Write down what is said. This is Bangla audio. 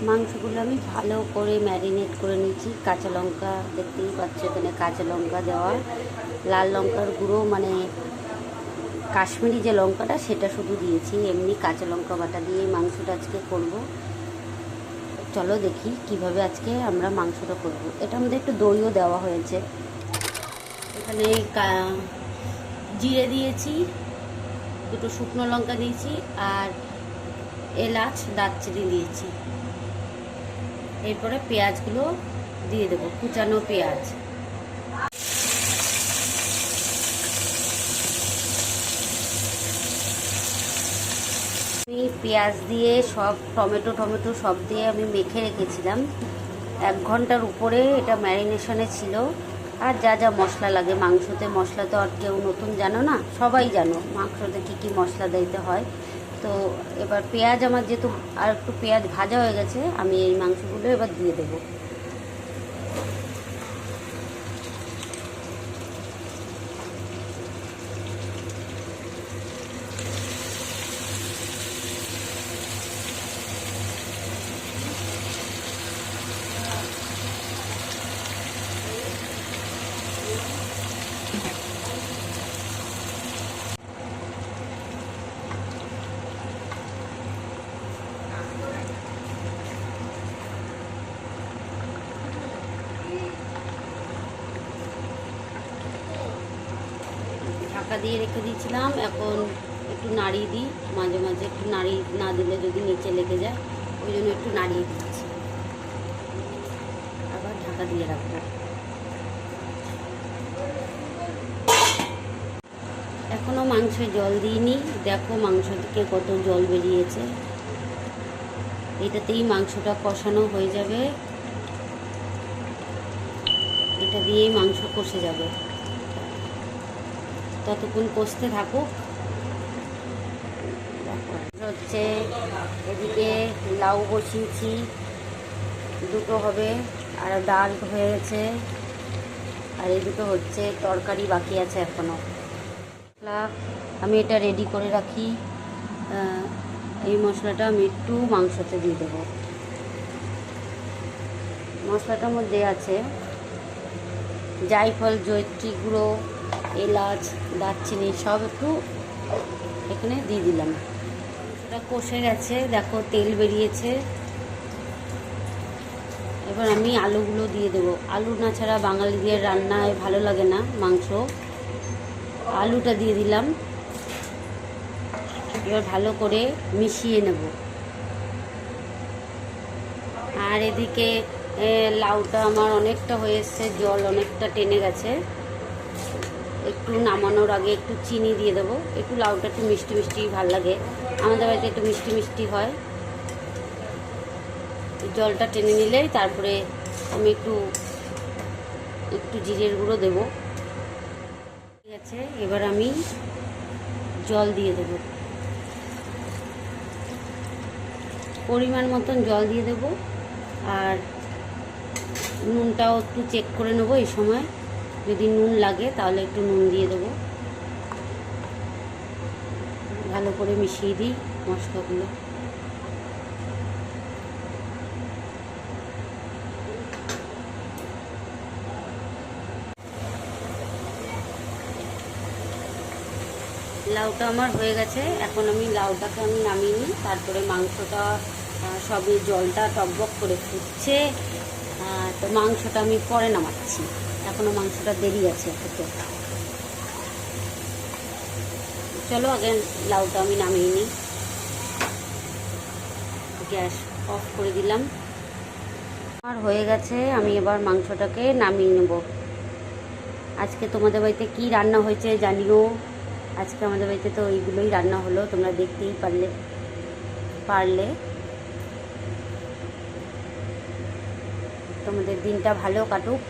মাংসগুলো আমি ভালো করে ম্যারিনেট করে নিয়েছি। কাঁচা লঙ্কা দেখতেই পাচ্ছ, এখানে কাঁচা লঙ্কা দেওয়া, লাল লঙ্কার গুঁড়ো মানে কাশ্মীরি যে লঙ্কাটা সেটা শুধু দিয়েছি, এমনি কাঁচা লঙ্কা বাটা দিয়ে মাংসটা আজকে করব। চলো দেখি কিভাবে আজকে আমরা মাংসটা করব। এটার মধ্যে একটু দইও দেওয়া হয়েছে। এখানে জিরে দিয়েছি, দুটো শুকনো লঙ্কা দিয়েছি, আর এলাচ দারচিনি দিয়েছি। এরপরে পেঁয়াজগুলো দিয়ে দেবো, কুচানো পেঁয়াজ। আমি পেঁয়াজ দিয়ে সব টমেটো সব দিয়ে আমি মেখে রেখেছিলাম 1 ঘন্টার উপরে। এটা ম্যারিনেশনে ছিল। আর যা যা মশলা লাগে মাংসতে, মশলা তো আর কেউ নতুন জানো না, সবাই জানো মাংসতে কী কী মশলা দিতে হয়। তো এবার পেঁয়াজ আমার যেহেতু আর একটু পেঁয়াজ ভাজা হয়ে গেছে, আমি এই মাংসগুলো এবার দিয়ে দেবো। ঢাকা দিয়ে রেখে দিয়েছিলাম, এখন একটু নাড়িয়ে দিই। মাঝে মাঝে একটু নাড়িয়ে না দিলে যদি নিচে লেগে যায়, ওই জন্য একটু নাড়িয়ে দিচ্ছি। আবার ঢাকা দিয়ে রাখবো। এখনও মাংসে জল দিইনি, দেখো মাংস থেকে কত জল বেরিয়েছে। এটাতেই মাংসটা কষানো হয়ে যাবে, এটা দিয়েই মাংস কষে যাবে। ততক্ষণ কষতে থাকুক। হচ্ছে এদিকে লাউ বসিয়েছি, দুটো হবে, আর ডাল হয়ে গেছে, আর এই দুটো হচ্ছে তরকারি বাকি আছে এখনও। আমি এটা রেডি করে রাখি। এই মশলাটা আমি একটু মাংসতে দিয়ে দেবো। মশলাটার মধ্যে আছে জায়ফল, জয়িত্রী গুঁড়ো, এলাচ, দারচিনি সব একটু এখানে দিয়ে দিলাম। সেটা কষে গেছে, দেখো তেল বেরিয়েছে। এবার আমি আলুগুলো দিয়ে দেবো। আলু না ছাড়া বাঙালিদের রান্নায় ভালো লাগে না মাংস। আলুটা দিয়ে দিলাম। এবার ভালো করে মিশিয়ে নেব। আর এদিকে লাউটা আমার অনেকটা হয়ে এসছে, জল অনেকটা টেনে গেছে। একটু নামানোর আগে একটু চিনি দিয়ে দেবো। একটু লাউটা একটু মিষ্টি মিষ্টি ভালো লাগে, আমাদের বাড়িতে একটু মিষ্টি মিষ্টি হয়। জলটা টেনে নিলেই তারপরে আমি একটু জিরের গুঁড়ো দেবো। ঠিক আছে, এবার আমি জল দিয়ে দেবো, পরিমাণ মতন জল দিয়ে দেবো। আর নুনটাও একটু চেক করে নেবো এই সময়, যদি নুন লাগে তাহলে একটু নুন দিয়ে দেবো। ভালো করে মিশিয়ে দিই মশলাগুলো। লাউটা আমার হয়ে গেছে, এখন আমি লাউটাকে নামিয়ে নিই। তারপরে মাংসটা সবই জলটা টকবক করে ফুটছে, তো মাংসটা আমি পরে নামাচ্ছি, এখনও মাংসটা দেরি আছে হতে। চলো আগে লাউটা আমি নামিয়ে নিই। গ্যাস অফ করে দিলাম। আর হয়ে গেছে, আমি এবার মাংসটাকে নামিয়ে নেব। আজকে তোমাদের বাড়িতে কি রান্না হয়েছে জানিও। আজকে আমাদের বাড়িতে তো এইগুলোই রান্না হলো, তোমরা দেখতেই পারলে। তোমাদের দিনটা ভালো কাটুক।